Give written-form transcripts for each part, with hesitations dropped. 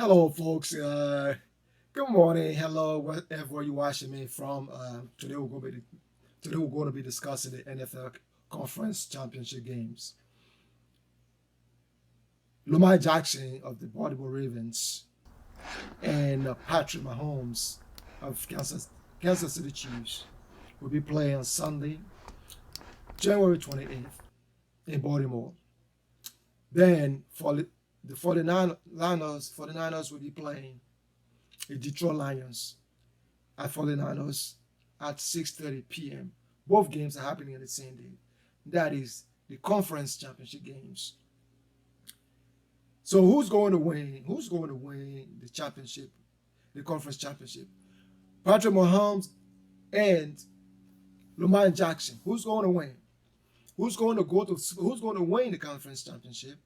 Hello, folks. Good morning. Hello, wherever you're watching me from. Today we're going to be discussing the NFL Conference Championship games. Lamar Jackson of the Baltimore Ravens and Patrick Mahomes of Kansas City Chiefs will be playing on Sunday, January 28th in Baltimore. Then for the 49ers will be playing the Detroit Lions at 49ers at 6:30 p.m. Both games are happening on the same day. That is the conference championship games. So who's going to win? Who's going to win the championship, the conference championship? Patrick Mahomes and Lamar Jackson. Who's going to win? Who's going to win the conference championship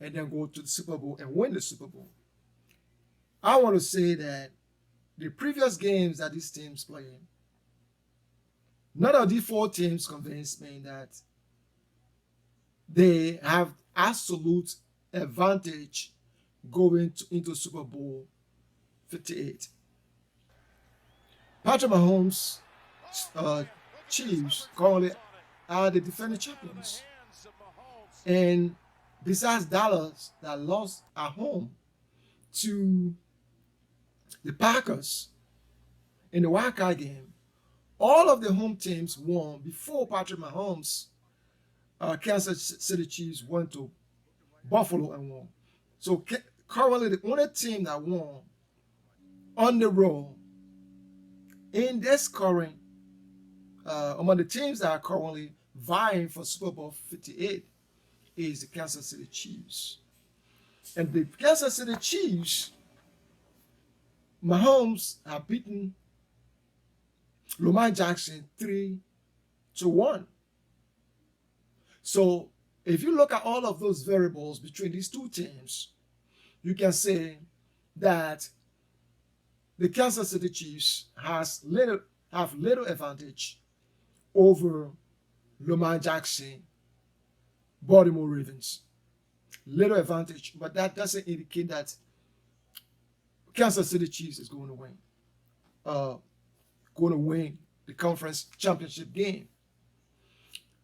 and then go to the Super Bowl and win the Super Bowl? I want to say that the previous games that these teams played, none of these four teams convinced me that they have absolute advantage into Super Bowl 58. Patrick Mahomes, Chiefs currently are the defending champions. And besides Dallas that lost at home to the Packers in the wild card game, all of the home teams won before Patrick Mahomes. Kansas City Chiefs went to Buffalo and won. So currently the only team that won on the road in this current among the teams that are currently vying for Super Bowl 58 is the Kansas City Chiefs. And the Kansas City Chiefs, Mahomes have beaten Lamar Jackson 3-1. So if you look at all of those variables between these two teams, you can say that the Kansas City Chiefs have little advantage over Lamar Jackson, Baltimore Ravens. Little advantage, but that doesn't indicate that Kansas City Chiefs is going to win the conference championship game.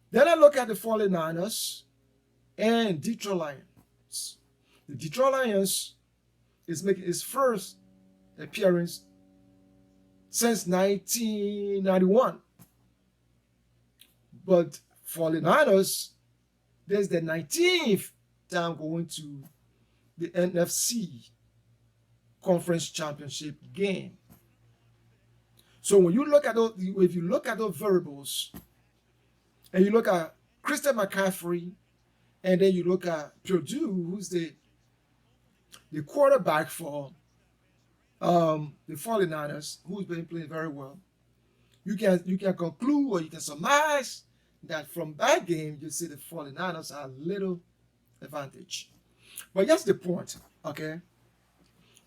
Then I look at the 49ers and Detroit Lions. The Detroit Lions is making its first appearance since 1991. But 49ers, there's the 19th time going to the NFC Conference Championship game. So when you look at those, if you look at those variables, and you look at Christian McCaffrey, and then you look at Purdue, who's the quarterback for the 49ers, who's been playing very well, you can conclude or you can surmise that from that game, you see the 49ers are a little advantage. But here's the point, okay?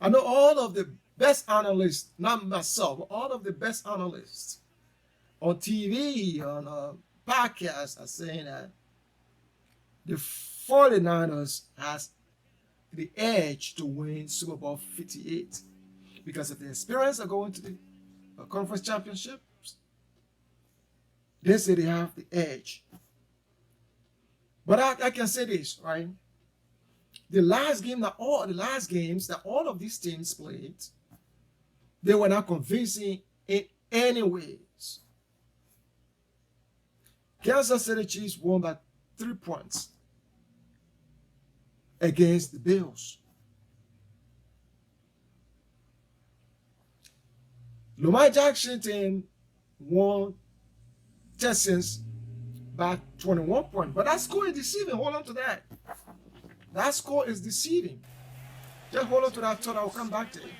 I know all of the best analysts, not myself, but all of the best analysts on TV, on podcasts are saying that the 49ers has the edge to win Super Bowl 58 because of the experience of going to the conference championship. They say they have the edge. But I can say this, right? The last games that all of these teams played, they were not convincing in any ways. Kansas City Chiefs won by 3 points against the Bills. Lamar Jackson team won Texans by 21 points. But that score is deceiving. Hold on to that. That score is deceiving. Just hold on to that thought. I'll come back to it.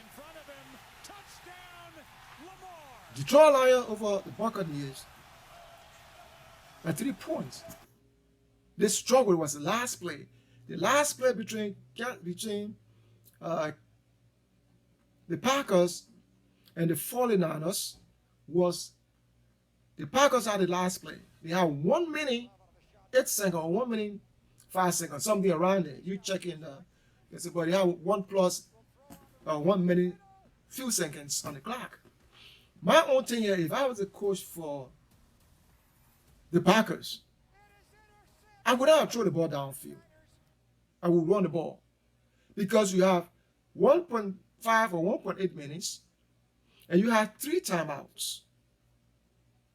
Detroit Lions over the Buccaneers by 3 points. The struggle was the last play. The last play between the Packers and the 49ers was the Packers had the last play. They had 1 minute, 8 seconds, or 1 minute, 5 seconds, something around there. You check in, but they had 1 plus 1 minute, few seconds on the clock. My own thing here, if I was a coach for the Packers, I would not throw the ball downfield. I would run the ball because you have 1.5 or 1.8 minutes and you have 3 timeouts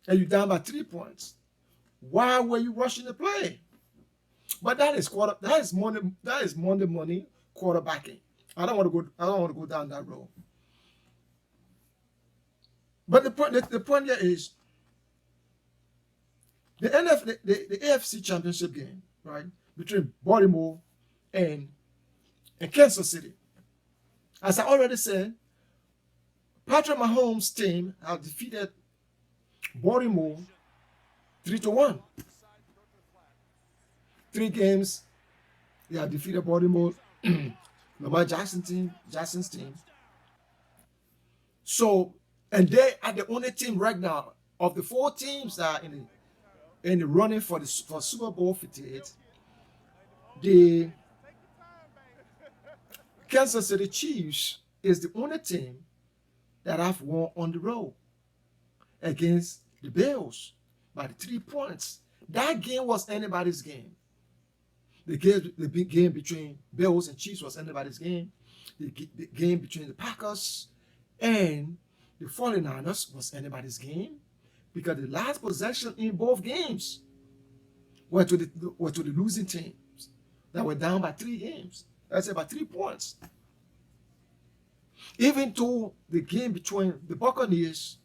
and you're down by 3 points. Why were you rushing the play? But that is Monday morning quarterbacking. I don't want to go down that road. But the point here is the AFC Championship game, right, between Baltimore and Kansas City. As I already said, Patrick Mahomes' team have defeated Baltimore 3-1. 3 games, they have defeated Baltimore, Lamar Jackson's team. So, and they are the only team right now of the 4 teams that are in the running for Super Bowl 58. The Kansas City Chiefs is the only team that have won on the road against the Bills by 3 points. That game was anybody's game. The big game between Bills and Chiefs was anybody's game. The game between the Packers and the 49ers was anybody's game because the last possession in both games were to the losing teams that were down by 3 games. That's about 3 points. Even to the game between the Buccaneers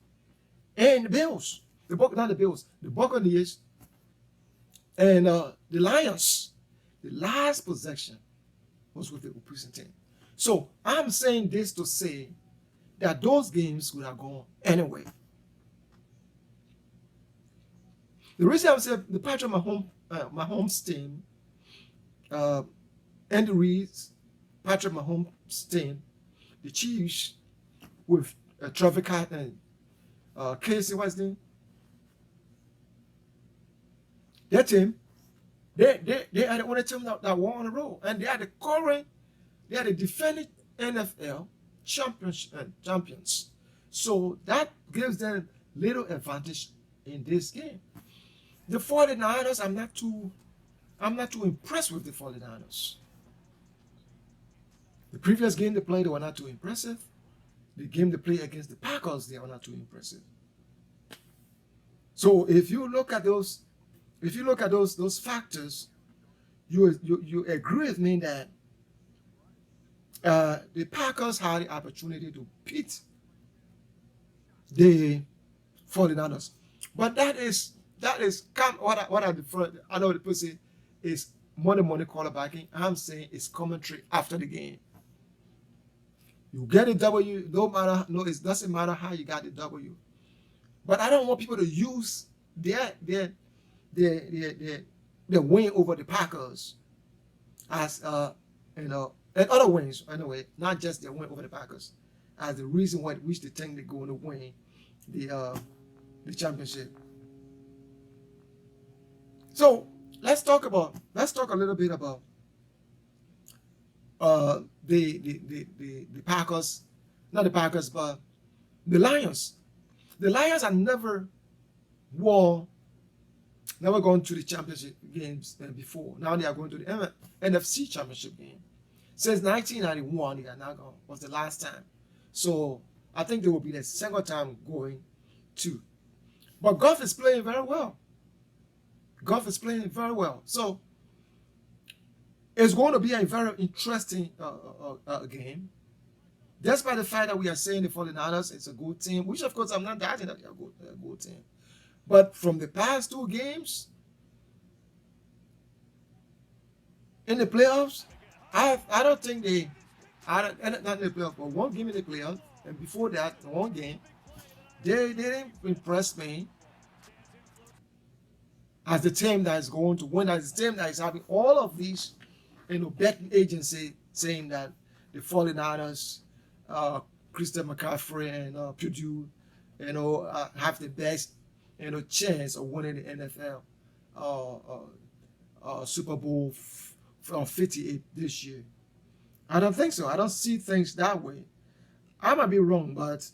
and the Bills, the Buccaneers and the Lions, the last possession was with the opposing team. So I'm saying this to say that those games would have gone anyway. The reason I'm saying the Patrick Mahomes team, Andy Reid's Patrick Mahomes team, the Chiefs with Trevor and Casey, what's his name? Their team, they are the only team that won on the road, and they are the defending NFL champions. So that gives them little advantage in this game. The 49ers, I'm not too impressed with the 49ers. The previous game they played, they were not too impressive. The game they played against the Packers, they were not too impressive. So if you look at those factors, you agree with me that the Packers had the opportunity to beat the 49ers. But that is what I know the person is Monday quarterbacking. I'm saying it's commentary after the game. You get a W, it doesn't matter how you got the W. But I don't want people to use their win over the Packers as and other wins anyway, not just their win over the Packers, as the reason why which they think they're going to win the championship. So let's talk a little bit about the Packers, not the Packers, but the Lions. The Lions have never gone to the championship games before. Now they are going to the NFC championship game. Since 1991, they are now gone. Was the last time. So I think they will be the second time going to. But Goff is playing very well. So it's going to be a very interesting game. Despite the fact that we are saying the 49ers is a good team, which of course I'm not doubting that they are a good team. But from the past 2 games in the playoffs, I don't think not in the playoffs, but one game in the playoffs, and before that, one game, they didn't impress me as the team that is going to win, as the team that is having all of these, betting agency saying that the 49ers, Christian McCaffrey and Purdue, have the best, chance of winning the NFL Super Bowl 58 this year. I don't think so. I don't see things that way. I might be wrong, but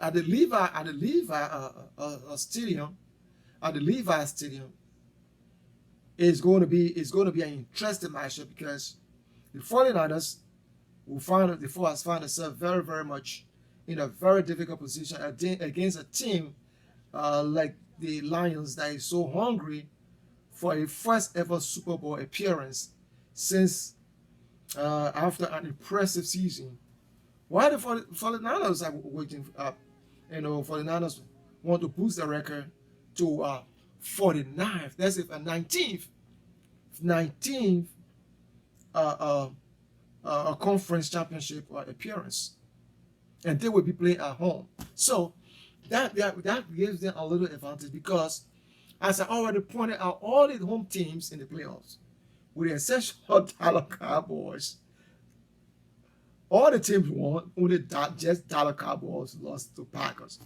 at the Levi Stadium, at the Levi Stadium, it's going to be an interesting matchup because the 49ers has found themselves very, very much in a very difficult position against a team like the Lions that is so hungry for a first ever Super Bowl appearance since after an impressive season. Why the 49ers are waiting? 49ers want to boost the record to 49th. That's it, a 19th conference championship appearance, and they will be playing at home. So that gives them a little advantage because, as I already pointed out, all the home teams in the playoffs, with the exception of Dallas Cowboys, all the teams won. Only just Dallas Cowboys lost to Packers.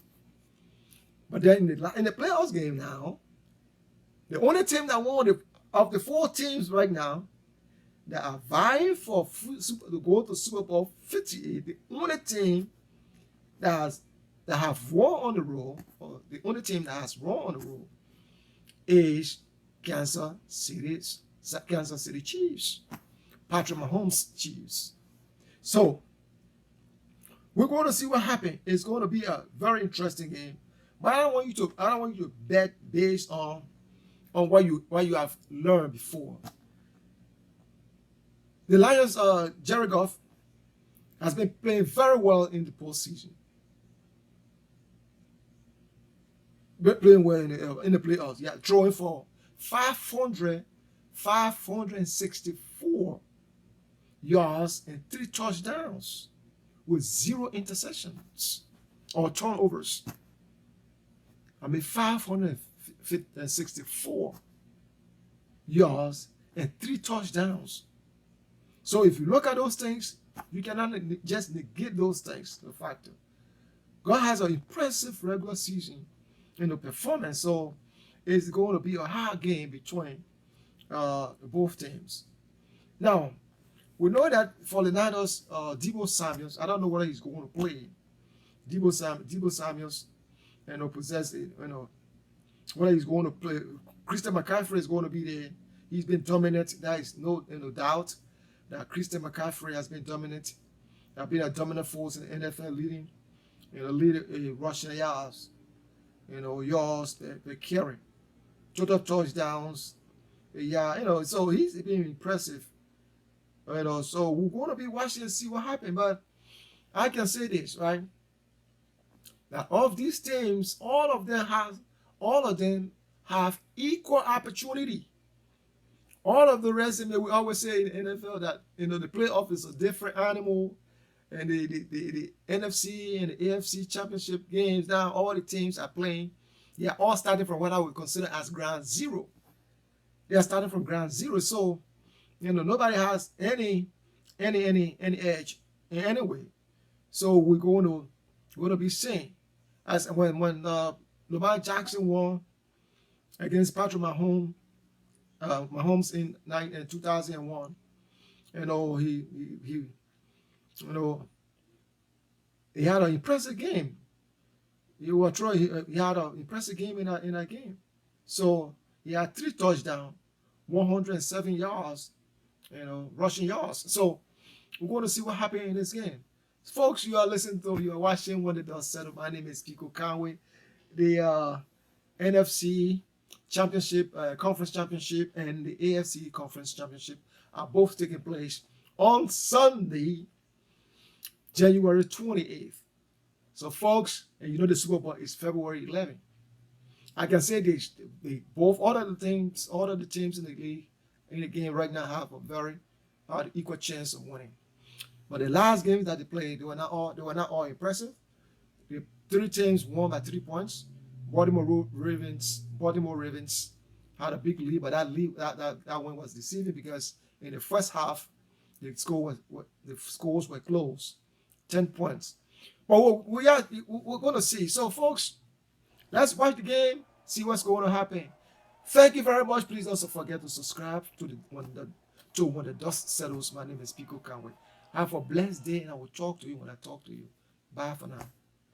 But then in the playoffs game now, the only team that won of the four teams right now that are vying for to go to Super Bowl 58, the only team that have won on the road, or the only team that has won on the road, is Kansas City Chiefs, Patrick Mahomes Chiefs. So we're going to see what happens. It's going to be a very interesting game. But I don't want you to bet based on what you have learned before. The Lions, Jared Goff, has been playing very well in the postseason. Playing well in the playoffs. Yeah, throwing for 564 yards and 3 touchdowns with 0 interceptions or turnovers. 564 yards and 3 touchdowns. So if you look at those things, you cannot just negate those things, the factor. God has an impressive regular season performance, so it's going to be a hard game between both teams. Now, we know that for the Niners, Deebo Samuels, I don't know whether he's going to play. Deebo Samuels, possess it, whether he's going to play. Christian McCaffrey is going to be there. He's been dominant. There is no doubt that Christian McCaffrey has been dominant. Has been a dominant force in the NFL, leading rushing yards, yards per carry, total touchdowns. Yeah, so he's been impressive. So we're going to be watching and see what happens. But I can say this, right? Now, of these teams, all of them have equal opportunity. All of the resume, we always say in the NFL that the playoff is a different animal, and the NFC and the AFC championship games, now all the teams are playing. They are all starting from what I would consider as ground zero. They are starting from ground zero, so nobody has any edge in any way. So we're going to be seeing as when Lamar Jackson won against Patrick Mahomes in 2001. He had an impressive game. He had an impressive game in that game. So he had 3 touchdowns, 107 yards, rushing yards. So we're going to see what happens in this game. Folks, you are watching When the Dust Settled. My name is Kiko Conway. The NFC Championship, Conference Championship, and the AFC Conference Championship are both taking place on Sunday, January 28th. So, folks, and the Super Bowl is February 11th. I can say this: all of the teams in the league in the game right now have a very equal chance of winning. But the last games that they played, they were not all impressive. The 3 teams won by 3 points. Baltimore Ravens had a big lead, but that win was deceiving because in the first half the scores were close, 10 points. But we're going to see. So, folks, let's watch the game, see what's going to happen. Thank you very much. Please don't forget to subscribe to When the Dust Settles. My name is Pico Conway. Have a blessed day, and I will talk to you when I talk to you. Bye for now.